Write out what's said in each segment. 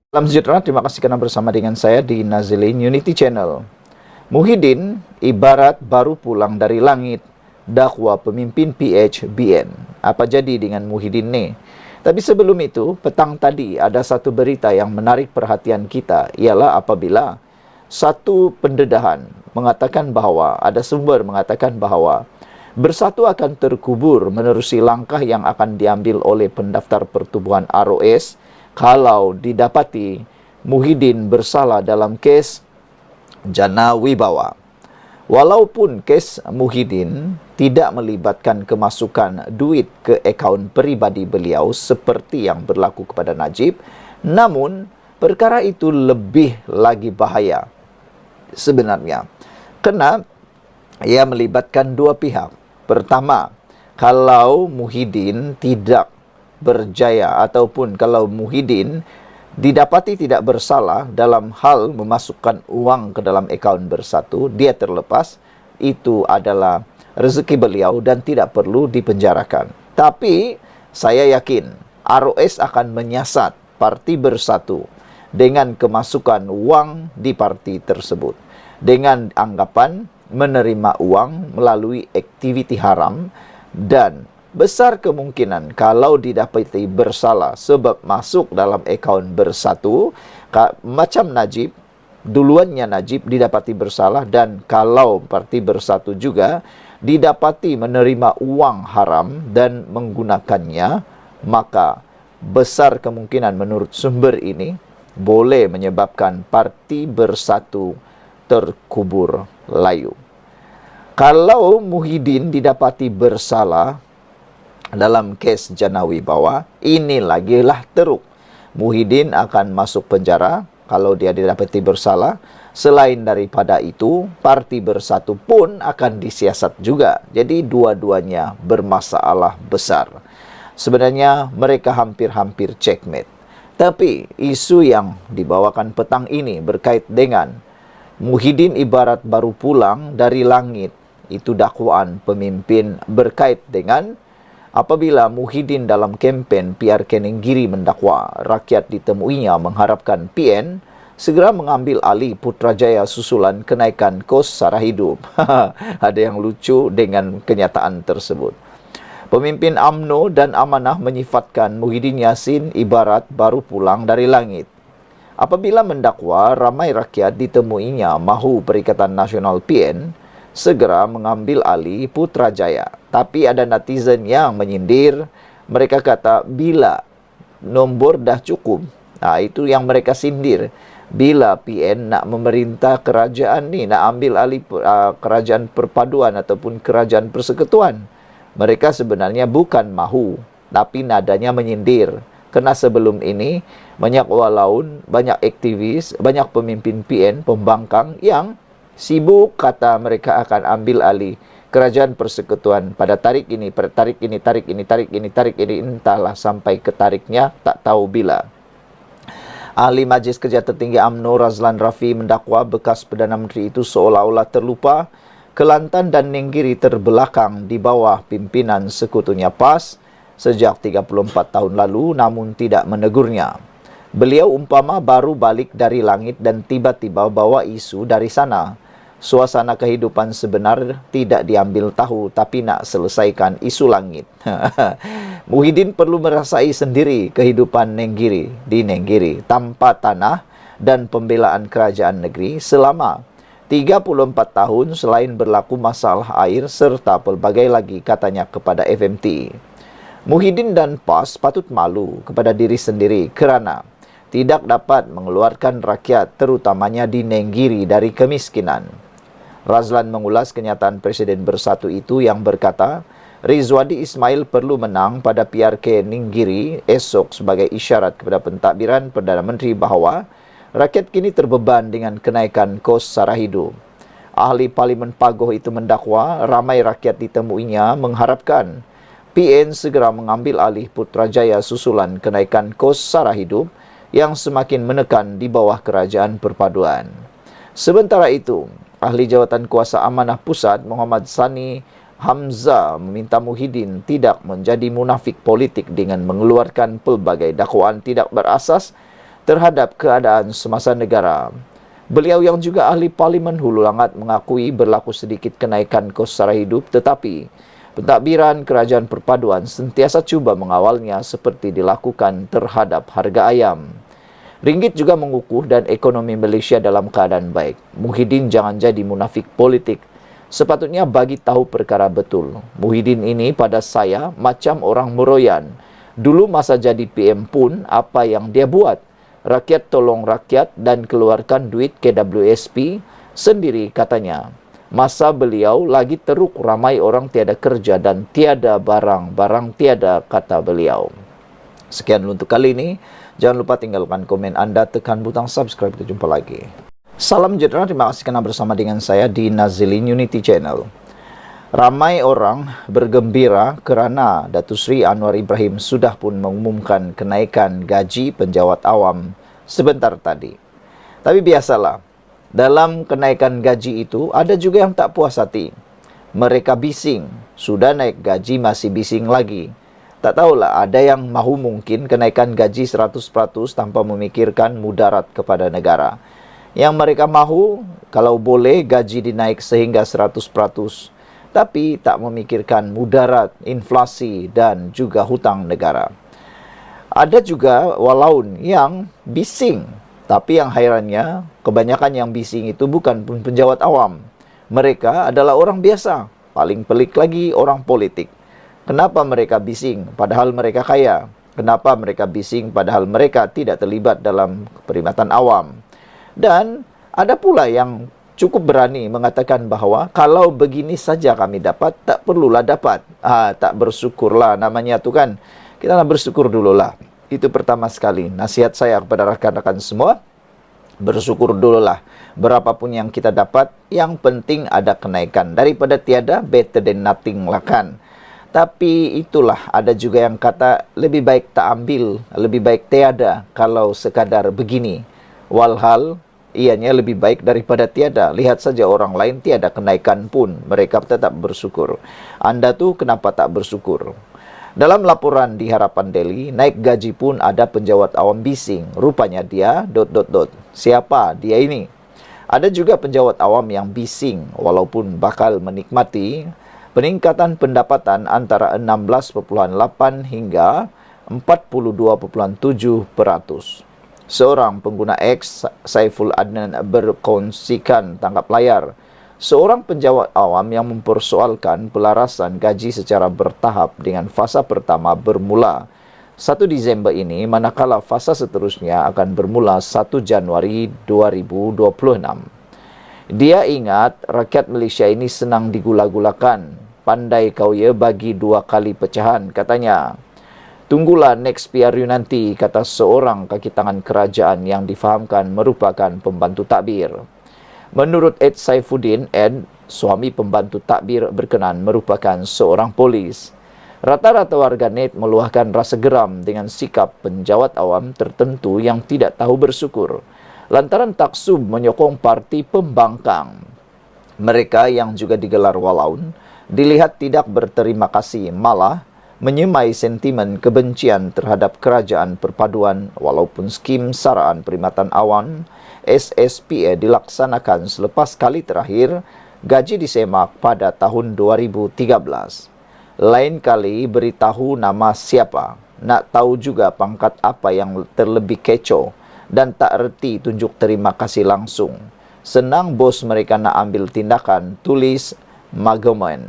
Salam sejahtera, terima kasih karena bersama dengan saya di Nazilin Unity Channel. Muhyiddin ibarat baru pulang dari langit, dakwa pemimpin PHBN. Apa jadi dengan Muhyiddin nih? Tapi sebelum itu, petang tadi ada satu berita yang menarik perhatian kita, ialah apabila satu pendedahan mengatakan bahawa, ada sumber mengatakan bahawa Bersatu akan terkubur menerusi langkah yang akan diambil oleh pendaftar pertubuhan ROS kalau didapati Muhyiddin bersalah dalam kes Jana Wibawa. Walaupun kes Muhyiddin tidak melibatkan kemasukan duit ke akaun peribadi beliau seperti yang berlaku kepada Najib, namun perkara itu lebih lagi bahaya sebenarnya. Kerana ia melibatkan dua pihak. Pertama, kalau Muhyiddin tidak berjaya ataupun kalau Muhyiddin didapati tidak bersalah dalam hal memasukkan uang ke dalam akaun Bersatu, dia terlepas, itu adalah rezeki beliau dan tidak perlu dipenjarakan. Tapi saya yakin ROS akan menyiasat parti Bersatu dengan kemasukan uang di parti tersebut, dengan anggapan menerima uang melalui aktiviti haram, dan besar kemungkinan kalau didapati bersalah sebab masuk dalam akaun Bersatu, macam Najib, duluannya Najib didapati bersalah, dan kalau parti Bersatu juga didapati menerima uang haram dan menggunakannya, maka besar kemungkinan menurut sumber ini boleh menyebabkan parti Bersatu terkubur layu. Kalau Muhyiddin didapati bersalah dalam kes Jana Wibawa, ini lagilah teruk. Muhyiddin akan masuk penjara kalau dia didapati bersalah. Selain daripada itu, parti Bersatu pun akan disiasat juga. Jadi dua-duanya bermasalah besar. Sebenarnya mereka hampir-hampir checkmate. Tapi isu yang dibawakan petang ini berkait dengan Muhyiddin ibarat baru pulang dari langit. Itu dakwaan pemimpin berkait dengan apabila Muhyiddin dalam kempen PRK Nenggiri mendakwa rakyat ditemuinya mengharapkan PN segera mengambil alih Putrajaya susulan kenaikan kos sara hidup. Ada yang lucu dengan kenyataan tersebut. Pemimpin UMNO dan Amanah menyifatkan Muhyiddin Yassin ibarat baru pulang dari langit. Apabila mendakwa ramai rakyat ditemuinya mahu Perikatan Nasional PN segera mengambil alih Putrajaya. Tapi ada netizen yang menyindir. Mereka kata bila nombor dah cukup. Itu yang mereka sindir. Bila PN nak memerintah kerajaan ni, nak ambil alih kerajaan perpaduan ataupun kerajaan persekutuan, mereka sebenarnya bukan mahu, tapi nadanya menyindir. Kerana sebelum ini, banyak walaun, banyak aktivis, banyak pemimpin PN, pembangkang yang sibuk kata mereka akan ambil alih kerajaan persekutuan pada tarik ini, tarik ini, tarik ini, tarik ini, tarik ini, entahlah sampai ke tariknya, tak tahu bila. Ahli Majlis Kerja Tertinggi UMNO Razlan Rafi mendakwa bekas Perdana Menteri itu seolah-olah terlupa Kelantan dan Nenggiri terbelakang di bawah pimpinan sekutunya PAS sejak 34 tahun lalu, namun tidak menegurnya. Beliau umpama baru balik dari langit dan tiba-tiba bawa isu dari sana. Suasana kehidupan sebenar tidak diambil tahu, tapi nak selesaikan isu langit. Muhyiddin perlu merasai sendiri kehidupan Nenggiri di Nenggiri tanpa tanah dan pembelaan kerajaan negeri selama 34 tahun selain berlaku masalah air serta pelbagai lagi, katanya kepada FMT. Muhyiddin dan PAS patut malu kepada diri sendiri kerana tidak dapat mengeluarkan rakyat terutamanya di Nenggiri dari kemiskinan. Razlan mengulas kenyataan Presiden Bersatu itu yang berkata, Rizwadi Ismail perlu menang pada PRK Nenggiri esok sebagai isyarat kepada pentadbiran Perdana Menteri bahawa rakyat kini terbeban dengan kenaikan kos sara hidup. Ahli Parlimen Pagoh itu mendakwa ramai rakyat ditemuinya mengharapkan PN segera mengambil alih Putrajaya susulan kenaikan kos sara hidup yang semakin menekan di bawah kerajaan perpaduan. Sementara itu, Ahli Jawatan Kuasa Amanah Pusat Muhammad Sani Hamzah meminta Muhyiddin tidak menjadi munafik politik dengan mengeluarkan pelbagai dakwaan tidak berasas terhadap keadaan semasa negara. Beliau yang juga ahli Parlimen Hulu Langat mengakui berlaku sedikit kenaikan kos sara hidup, tetapi pentadbiran kerajaan perpaduan sentiasa cuba mengawalnya seperti dilakukan terhadap harga ayam. Ringgit juga mengukuh dan ekonomi Malaysia dalam keadaan baik. Muhyiddin jangan jadi munafik politik. Sepatutnya bagi tahu perkara betul. Muhyiddin ini pada saya macam orang meroyan. Dulu masa jadi PM pun apa yang dia buat? Rakyat tolong rakyat dan keluarkan duit KWSP sendiri katanya. Masa beliau lagi teruk ramai orang tiada kerja dan tiada barang, barang tiada kata beliau. Sekian untuk kali ini. Jangan lupa tinggalkan komen Anda, tekan butang subscribe. Kita jumpa lagi. Salam sejahtera, terima kasih kerana bersama dengan saya di Nazilin Unity Channel. Ramai orang bergembira kerana Datuk Seri Anwar Ibrahim sudah pun mengumumkan kenaikan gaji penjawat awam sebentar tadi. Tapi biasalah, dalam kenaikan gaji itu ada juga yang tak puas hati. Mereka bising, sudah naik gaji masih bising lagi. Tak tahulah, ada yang mahu mungkin kenaikan gaji 100% tanpa memikirkan mudarat kepada negara. Yang mereka mahu, kalau boleh gaji dinaik sehingga 100%, tapi tak memikirkan mudarat, inflasi dan juga hutang negara. Ada juga walaun yang bising, tapi yang hairannya, kebanyakan yang bising itu bukan pun penjawat awam. Mereka adalah orang biasa, paling pelik lagi orang politik. Kenapa mereka bising padahal mereka kaya? Kenapa mereka bising padahal mereka tidak terlibat dalam perkhidmatan awam? Dan ada pula yang cukup berani mengatakan bahawa kalau begini saja kami dapat, tak perlulah dapat. Tak bersyukurlah namanya tu kan. Kita nak bersyukur dululah. Itu pertama sekali. Nasihat saya kepada rakan-rakan semua, bersyukur dululah. Berapapun yang kita dapat, yang penting ada kenaikan. Daripada tiada, better than nothing lah kan. Tapi itulah, ada juga yang kata lebih baik tak ambil, lebih baik tiada kalau sekadar begini. Walhal, ianya lebih baik daripada tiada. Lihat saja orang lain tiada kenaikan pun, mereka tetap bersyukur. Anda tu kenapa tak bersyukur? Dalam laporan di Harapan Daily, naik gaji pun ada penjawat awam bising. Rupanya dia ... Siapa dia ini? Ada juga penjawat awam yang bising walaupun bakal menikmati peningkatan pendapatan antara 16.8 hingga 42.7%. Seorang pengguna X, Saiful Adnan, berkongsikan tangkap layar seorang penjawat awam yang mempersoalkan pelarasan gaji secara bertahap dengan fasa pertama bermula 1 Disember ini, manakala fasa seterusnya akan bermula 1 Januari 2026. Dia ingat rakyat Malaysia ini senang digula-gulakan. Pandai kau ya bagi 2 kali pecahan, katanya. Tunggulah next PRU nanti, kata seorang kaki tangan kerajaan yang difahamkan merupakan pembantu takbir. Menurut Ed Saifuddin, Ed, suami pembantu takbir berkenan, merupakan seorang polis. Rata-rata warganet meluahkan rasa geram dengan sikap penjawat awam tertentu yang tidak tahu bersyukur, lantaran taksub menyokong parti pembangkang. Mereka yang juga digelar walaun dilihat tidak berterima kasih, malah menyemai sentimen kebencian terhadap kerajaan perpaduan walaupun skim saraan perkhidmatan awam SSPA dilaksanakan selepas kali terakhir gaji disemak pada tahun 2013. Lain kali beritahu nama siapa, nak tahu juga pangkat apa yang terlebih kecoh dan tak reti tunjuk terima kasih langsung. Senang bos mereka nak ambil tindakan, tulis Magoman.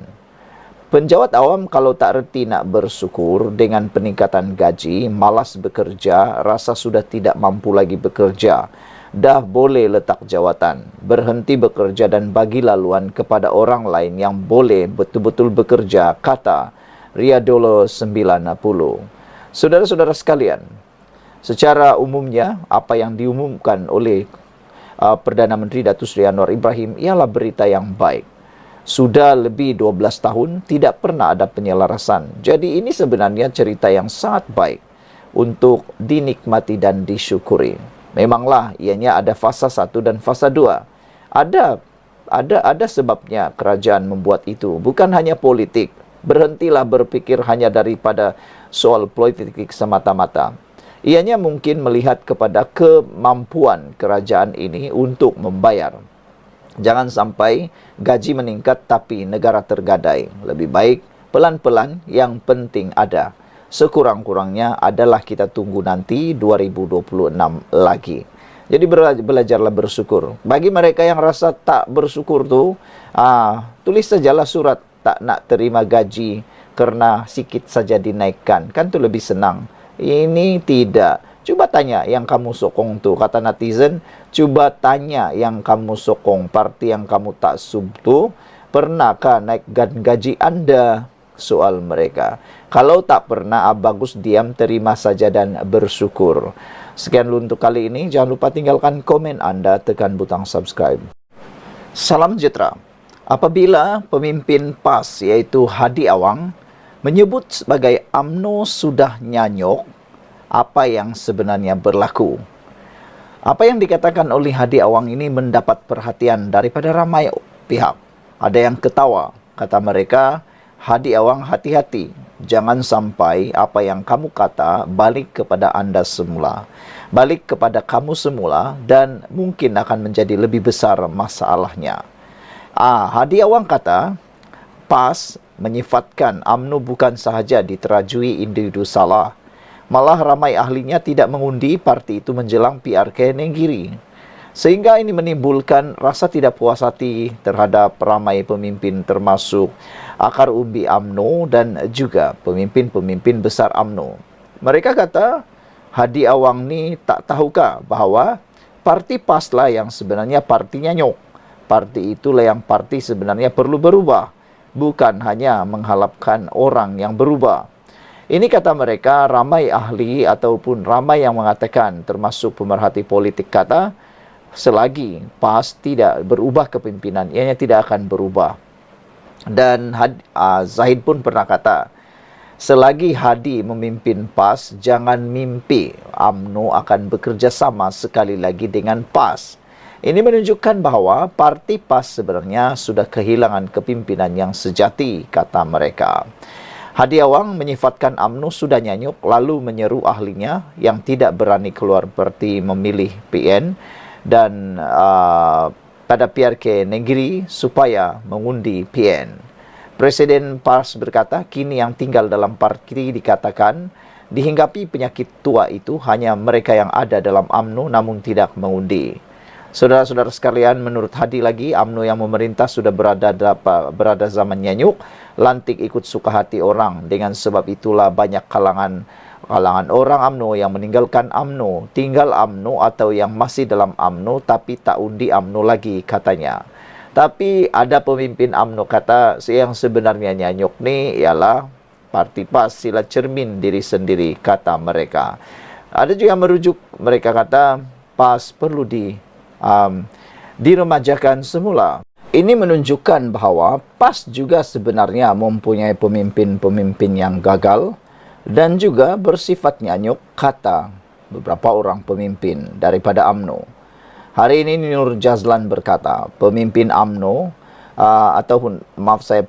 Penjawat awam kalau tak reti nak bersyukur dengan peningkatan gaji, malas bekerja, rasa sudah tidak mampu lagi bekerja, dah boleh letak jawatan, berhenti bekerja dan bagi laluan kepada orang lain yang boleh betul-betul bekerja, kata Riadolo 90. Saudara-saudara sekalian, secara umumnya apa yang diumumkan oleh Perdana Menteri Datuk Seri Anwar Ibrahim ialah berita yang baik. Sudah lebih 12 tahun tidak pernah ada penyelarasan. Jadi ini sebenarnya cerita yang sangat baik untuk dinikmati dan disyukuri. Memanglah ianya ada fasa 1 dan fasa 2. Ada sebabnya kerajaan membuat itu, bukan hanya politik. Berhentilah berpikir hanya daripada soal politik semata-mata. Ianya mungkin melihat kepada kemampuan kerajaan ini untuk membayar. Jangan sampai gaji meningkat tapi negara tergadai. Lebih baik pelan-pelan, yang penting ada. Sekurang-kurangnya adalah kita tunggu nanti 2026 lagi. Jadi belajarlah bersyukur. Bagi mereka yang rasa tak bersyukur tu, tulis sajalah surat tak nak terima gaji karena sikit saja dinaikkan. Kan tu lebih senang. Ini tidak. Cuba tanya yang kamu sokong tu, kata netizen. Cuba tanya yang kamu sokong, parti yang kamu tak sub tu, pernahkah naik gaji anda? Soal mereka. Kalau tak pernah, bagus diam, terima saja dan bersyukur. Sekian dulu untuk kali ini. Jangan lupa tinggalkan komen anda, tekan butang subscribe. Salam sejahtera. Apabila pemimpin PAS yaitu Hadi Awang menyebut sebagai UMNO sudah nyanyok, apa yang sebenarnya berlaku? Apa yang dikatakan oleh Hadi Awang ini mendapat perhatian daripada ramai pihak. Ada yang ketawa, kata mereka, Hadi Awang hati-hati, jangan sampai apa yang kamu kata balik kepada anda semula. Balik kepada kamu semula dan mungkin akan menjadi lebih besar masalahnya. Hadi Awang kata, PAS menyifatkan UMNO bukan sahaja diterajui individu salah, malah ramai ahlinya tidak mengundi parti itu menjelang PRK Nenggiri. Sehingga ini menimbulkan rasa tidak puas hati terhadap ramai pemimpin termasuk akar umbi UMNO dan juga pemimpin-pemimpin besar UMNO. Mereka kata, Hadi Awang ni tak tahukah bahawa parti PAS lah yang sebenarnya parti nyanyok. Parti itulah yang parti sebenarnya perlu berubah, bukan hanya mengharapkan orang yang berubah. Ini kata mereka, ramai ahli ataupun ramai yang mengatakan, termasuk pemerhati politik kata, selagi PAS tidak berubah kepimpinan, ianya tidak akan berubah. Dan Zahid pun pernah kata, selagi Hadi memimpin PAS, jangan mimpi UMNO akan bekerja sama sekali lagi dengan PAS. Ini menunjukkan bahawa parti PAS sebenarnya sudah kehilangan kepimpinan yang sejati, kata mereka. Hadi Awang menyifatkan UMNO sudah nyanyuk, lalu menyeru ahlinya yang tidak berani keluar parti memilih PN dan pada PRK Negeri supaya mengundi PN. Presiden PAS berkata, kini yang tinggal dalam parti dikatakan dihinggapi penyakit tua itu hanya mereka yang ada dalam UMNO namun tidak mengundi. Saudara-saudara sekalian, menurut Hadi lagi, UMNO yang memerintah sudah berada zaman nyanyuk, lantik ikut suka hati orang. Dengan sebab itulah banyak kalangan orang UMNO yang meninggalkan UMNO, tinggal UMNO atau yang masih dalam UMNO tapi tak undi UMNO lagi, katanya. Tapi ada pemimpin UMNO kata, yang sebenarnya nyanyuk ni ialah parti PAS, sila cermin diri sendiri, kata mereka. Ada juga merujuk, mereka kata PAS perlu diremajakan semula. Ini menunjukkan bahawa PAS juga sebenarnya mempunyai pemimpin-pemimpin yang gagal dan juga bersifat nyanyuk, kata beberapa orang pemimpin daripada UMNO. Hari ini Nur Jazlan berkata, pemimpin UMNO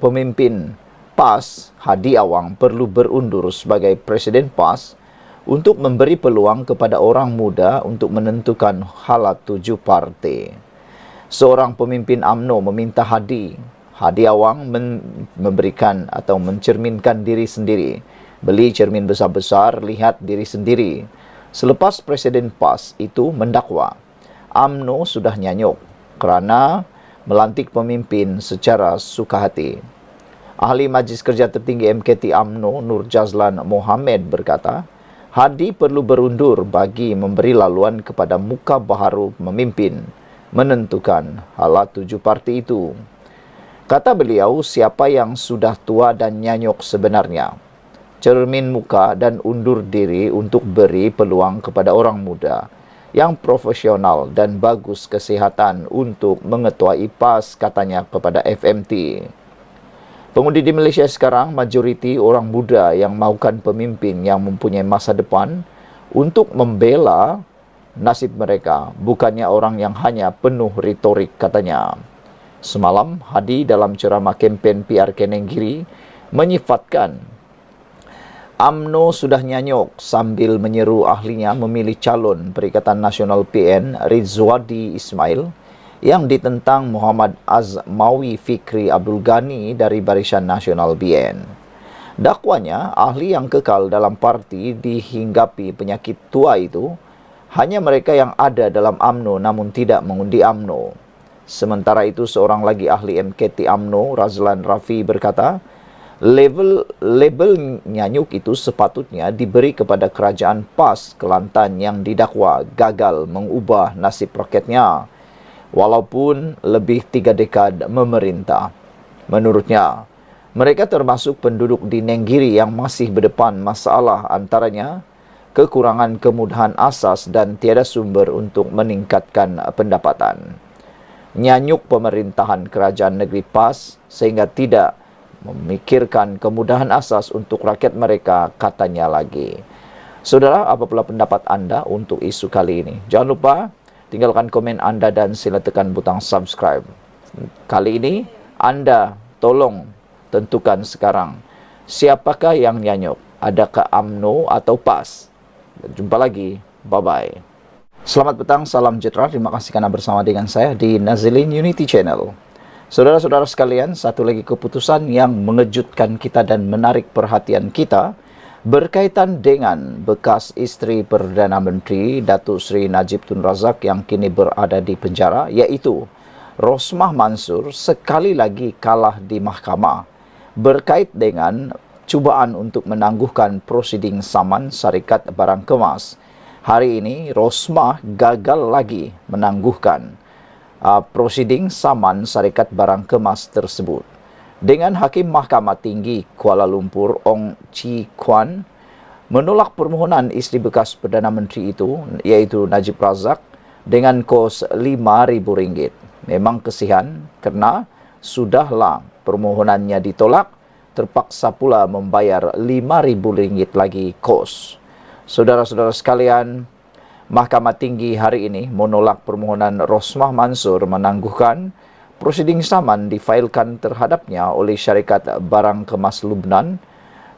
pemimpin PAS Hadi Awang perlu berundur sebagai Presiden PAS untuk memberi peluang kepada orang muda untuk menentukan hala tuju parti. Seorang pemimpin UMNO meminta Hadi Awang memberikan atau mencerminkan diri sendiri. Beli cermin besar-besar, lihat diri sendiri. Selepas Presiden PAS itu mendakwa, UMNO sudah nyanyuk kerana melantik pemimpin secara suka hati. Ahli Majlis Kerja Tertinggi MKT UMNO Nur Jazlan Mohamed berkata, Hadi perlu berundur bagi memberi laluan kepada muka baharu memimpin, menentukan hala tuju parti itu. Kata beliau, siapa yang sudah tua dan nyanyuk sebenarnya, cermin muka dan undur diri untuk beri peluang kepada orang muda yang profesional dan bagus kesihatan untuk mengetuai PAS, katanya kepada FMT. Pengundi di Malaysia sekarang, majoriti orang muda yang mahukan pemimpin yang mempunyai masa depan untuk membela nasib mereka, bukannya orang yang hanya penuh retorik, katanya. Semalam, Hadi dalam ceramah kempen PRK Nenggiri menyifatkan UMNO sudah nyanyuk sambil menyeru ahlinya memilih calon Perikatan Nasional PN Rizwadi Ismail yang ditentang Muhammad Azmawi Fikri Abdul Ghani dari Barisan Nasional BN. Dakwanya, ahli yang kekal dalam parti dihinggapi penyakit tua itu hanya mereka yang ada dalam UMNO namun tidak mengundi UMNO. Sementara itu, seorang lagi ahli MKT UMNO, Razlan Rafi, berkata, label nyanyuk itu sepatutnya diberi kepada kerajaan PAS Kelantan yang didakwa gagal mengubah nasib rakyatnya walaupun lebih 3 dekad memerintah. Menurutnya, mereka termasuk penduduk di Nenggiri yang masih berdepan masalah, antaranya kekurangan kemudahan asas dan tiada sumber untuk meningkatkan pendapatan. Nyanyuk pemerintahan kerajaan negeri PAS sehingga tidak memikirkan kemudahan asas untuk rakyat mereka, katanya lagi. Saudara, apabila pendapat anda untuk isu kali ini? Jangan lupa tinggalkan komen anda dan sila tekan butang subscribe. Kali ini anda tolong tentukan sekarang, siapakah yang nyanyuk? Adakah UMNO atau PAS? Jumpa lagi. Bye-bye. Selamat petang, salam sejahtera. Terima kasih karena bersama dengan saya di Nazilin Unity Channel. Saudara-saudara sekalian, satu lagi keputusan yang mengejutkan kita dan menarik perhatian kita berkaitan dengan bekas isteri Perdana Menteri Datuk Seri Najib Tun Razak yang kini berada di penjara, iaitu Rosmah Mansor, sekali lagi kalah di mahkamah berkait dengan cubaan untuk menangguhkan prosiding saman Syarikat Barang Kemas. Hari ini Rosmah gagal lagi menangguhkan prosiding saman Syarikat Barang Kemas tersebut. Dengan Hakim Mahkamah Tinggi Kuala Lumpur Ong Chi Kuan menolak permohonan isteri bekas Perdana Menteri itu, iaitu Najib Razak, dengan kos RM5,000. Memang kesian kerana sudahlah permohonannya ditolak, terpaksa pula membayar RM5,000 lagi kos. Saudara-saudara sekalian, Mahkamah Tinggi hari ini menolak permohonan Rosmah Mansor menangguhkan prosiding saman difailkan terhadapnya oleh Syarikat Barang Kemas Lubnan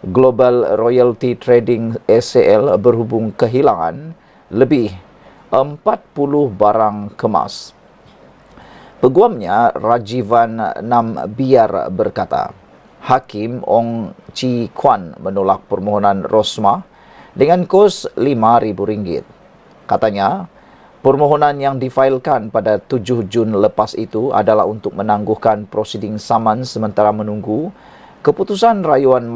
Global Royalty Trading SCL berhubung kehilangan lebih 40 barang kemas. Peguamnya Rajivan Nambiar berkata, Hakim Ong Chi Kuan menolak permohonan Rosmah dengan kos RM5,000. Katanya, permohonan yang difailkan pada 7 Jun lepas itu adalah untuk menangguhkan prosiding saman sementara menunggu keputusan rayuan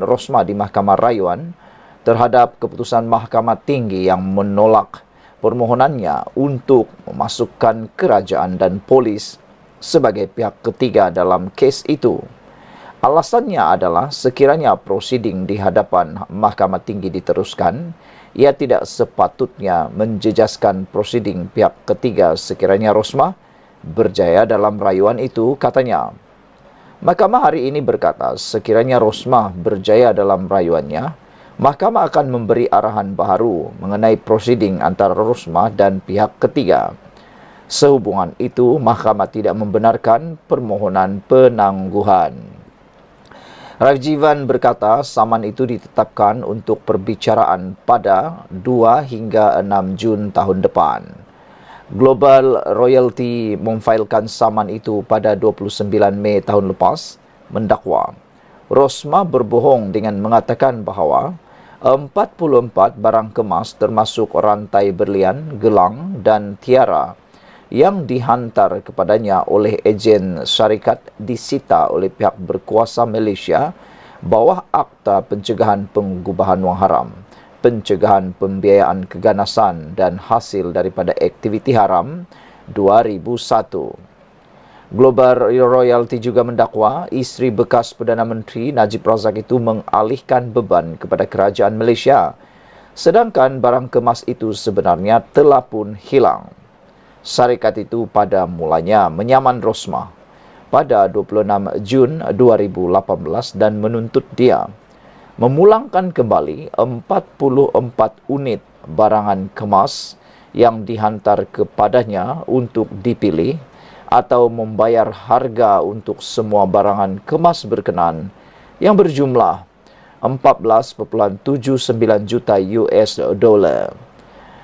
Rosmah di Mahkamah Rayuan terhadap keputusan Mahkamah Tinggi yang menolak permohonannya untuk memasukkan kerajaan dan polis sebagai pihak ketiga dalam kes itu. Alasannya adalah sekiranya prosiding di hadapan Mahkamah Tinggi diteruskan, ia tidak sepatutnya menjejaskan prosiding pihak ketiga sekiranya Rosmah berjaya dalam rayuan itu, katanya. Mahkamah hari ini berkata, sekiranya Rosmah berjaya dalam rayuannya, Mahkamah akan memberi arahan baharu mengenai prosiding antara Rosmah dan pihak ketiga. Sehubungan itu, Mahkamah tidak membenarkan permohonan penangguhan. Rajivan berkata saman itu ditetapkan untuk perbicaraan pada 2 hingga 6 Jun tahun depan. Global Royalty memfailkan saman itu pada 29 Mei tahun lepas, mendakwa Rosmah berbohong dengan mengatakan bahawa 44 barang kemas termasuk rantai berlian, gelang dan tiara yang dihantar kepadanya oleh ejen syarikat disita oleh pihak berkuasa Malaysia bawah Akta Pencegahan Pengubahan Wang Haram, Pencegahan Pembiayaan Keganasan dan Hasil daripada Aktiviti Haram 2001. Global Royalty juga mendakwa isteri bekas Perdana Menteri Najib Razak itu mengalihkan beban kepada kerajaan Malaysia, sedangkan barang kemas itu sebenarnya telah pun hilang. Syarikat itu pada mulanya menyaman Rosmah pada 26 Jun 2018 dan menuntut dia memulangkan kembali 44 unit barangan kemas yang dihantar kepadanya untuk dipilih atau membayar harga untuk semua barangan kemas berkenan yang berjumlah 14,79 juta US dollar.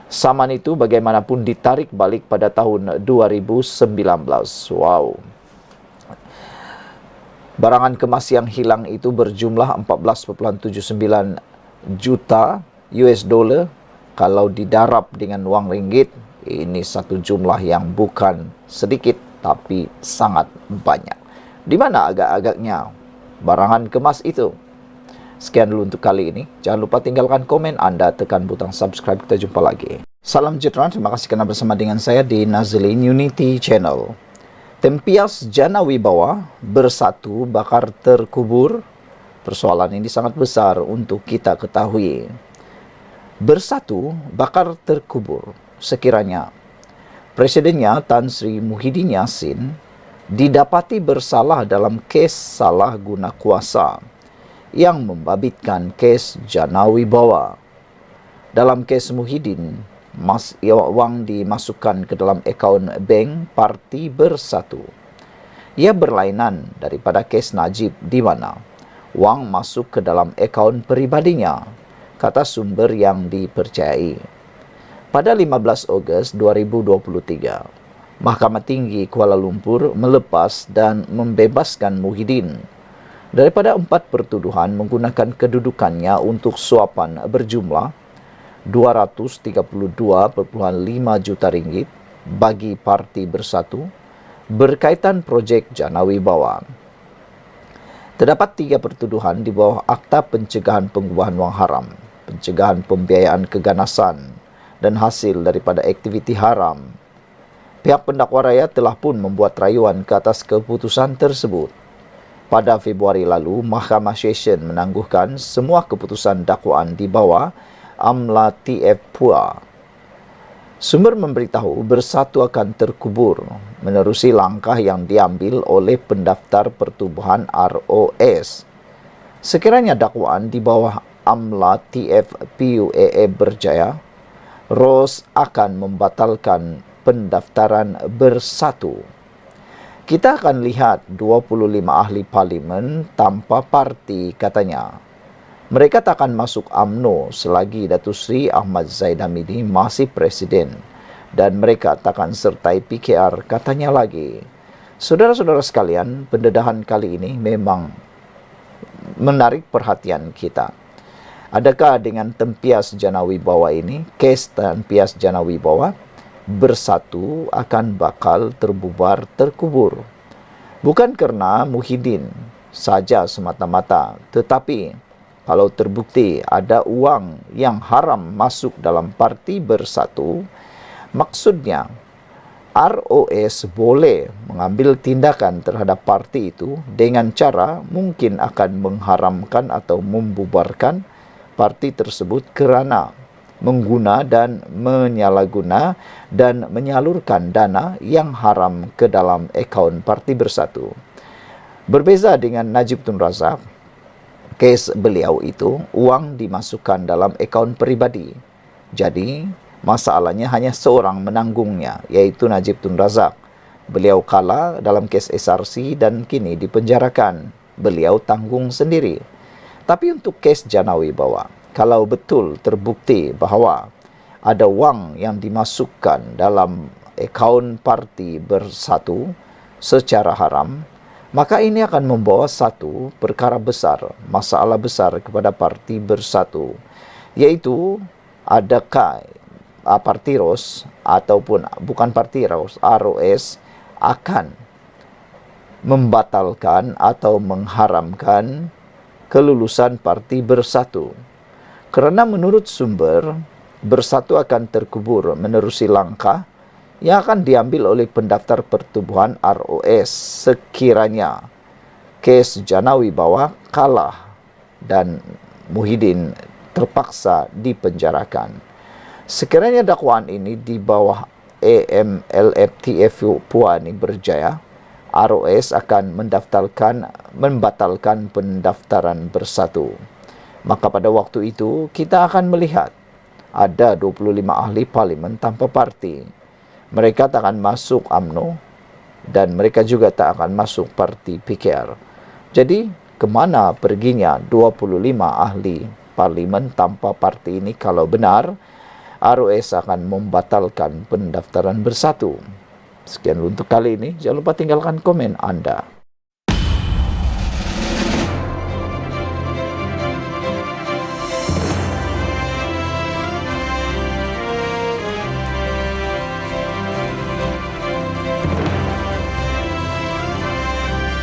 Saman itu bagaimanapun ditarik balik pada tahun 2019. Wow. Barangan kemas yang hilang itu berjumlah 14,79 juta US dollar. Kalau didarab dengan wang ringgit, ini satu jumlah yang bukan sedikit tapi sangat banyak. Di mana agak-agaknya barangan kemas itu? Sekian dulu untuk kali ini. Jangan lupa tinggalkan komen Anda, tekan butang subscribe. Kita jumpa lagi. Salam sejahtera, terima kasih kerana bersama dengan saya di Nazilin Unity Channel. Tempias Jana Wibawa bersatu bakar terkubur. Persoalan ini sangat besar untuk kita ketahui. Bersatu bakar terkubur sekiranya Presidennya Tan Sri Muhyiddin Yassin didapati bersalah dalam kes salah guna kuasa yang membabitkan kes Jana Wibawa. Dalam kes Muhyiddin, wang dimasukkan ke dalam akaun bank Parti Bersatu. Ia berlainan daripada kes Najib di mana wang masuk ke dalam akaun peribadinya, kata sumber yang dipercayai. Pada 15 Ogos 2023, Mahkamah Tinggi Kuala Lumpur melepas dan membebaskan Muhyiddin daripada 4 pertuduhan menggunakan kedudukannya untuk suapan berjumlah 232,5 juta ringgit bagi Parti Bersatu berkaitan projek Jana Wibawa. Terdapat 3 pertuduhan di bawah Akta Pencegahan Pengubahan Wang Haram, Pencegahan Pembiayaan Keganasan dan hasil daripada aktiviti haram. Pihak pendakwa rakyat telah pun membuat rayuan ke atas keputusan tersebut. Pada Februari lalu, Mahkamah Session menangguhkan semua keputusan dakwaan di bawah Amla TF Pua. Sumber memberitahu Bersatu akan terkubur menerusi langkah yang diambil oleh pendaftar pertubuhan ROS. Sekiranya dakwaan di bawah Amla TF PUAA berjaya, ROS akan membatalkan pendaftaran Bersatu. Kita akan lihat 25 ahli parlimen tanpa parti, katanya. Mereka takkan masuk UMNO selagi Datuk Seri Ahmad Zaid Hamidi masih presiden. Dan mereka takkan sertai PKR, katanya lagi. Saudara-saudara sekalian, pendedahan kali ini memang menarik perhatian kita. Adakah dengan tempias Jana Wibawa ini, kes tempias Jana Wibawa, Bersatu akan bakal terbubar terkubur? Bukan kerana Muhyiddin saja semata-mata, tetapi kalau terbukti ada uang yang haram masuk dalam Parti Bersatu, maksudnya ROS boleh mengambil tindakan terhadap parti itu dengan cara mungkin akan mengharamkan atau membubarkan parti tersebut kerana mengguna dan menyalahguna dan menyalurkan dana yang haram ke dalam akaun Parti Bersatu. Berbeza dengan Najib Tun Razak, kes beliau itu uang dimasukkan dalam akaun peribadi. Jadi, masalahnya hanya seorang menanggungnya, iaitu Najib Tun Razak. Beliau kalah dalam kes SRC dan kini dipenjarakan. Beliau tanggung sendiri. Tapi untuk kes Jana Wibawa, kalau betul terbukti bahawa ada wang yang dimasukkan dalam akaun Parti Bersatu secara haram, maka ini akan membawa satu perkara besar, masalah besar kepada Parti Bersatu, iaitu adakah Parti ROS ataupun bukan Parti ROS, ROS akan membatalkan atau mengharamkan kelulusan Parti Bersatu. Kerana menurut sumber, Bersatu akan terkubur menerusi langkah yang akan diambil oleh pendaftar pertubuhan ROS sekiranya kes Jana Wibawa kalah dan Muhyiddin terpaksa dipenjarakan. Sekiranya dakwaan ini di bawah AMLFTF Puan berjaya, ROS akan membatalkan pendaftaran Bersatu. Maka pada waktu itu kita akan melihat ada 25 ahli parlimen tanpa parti. Mereka tak akan masuk UMNO dan mereka juga tak akan masuk parti PKR. Jadi kemana perginya 25 ahli parlimen tanpa parti ini kalau benar ROS akan membatalkan pendaftaran bersatu. Sekian untuk kali ini. Jangan lupa tinggalkan komen Anda.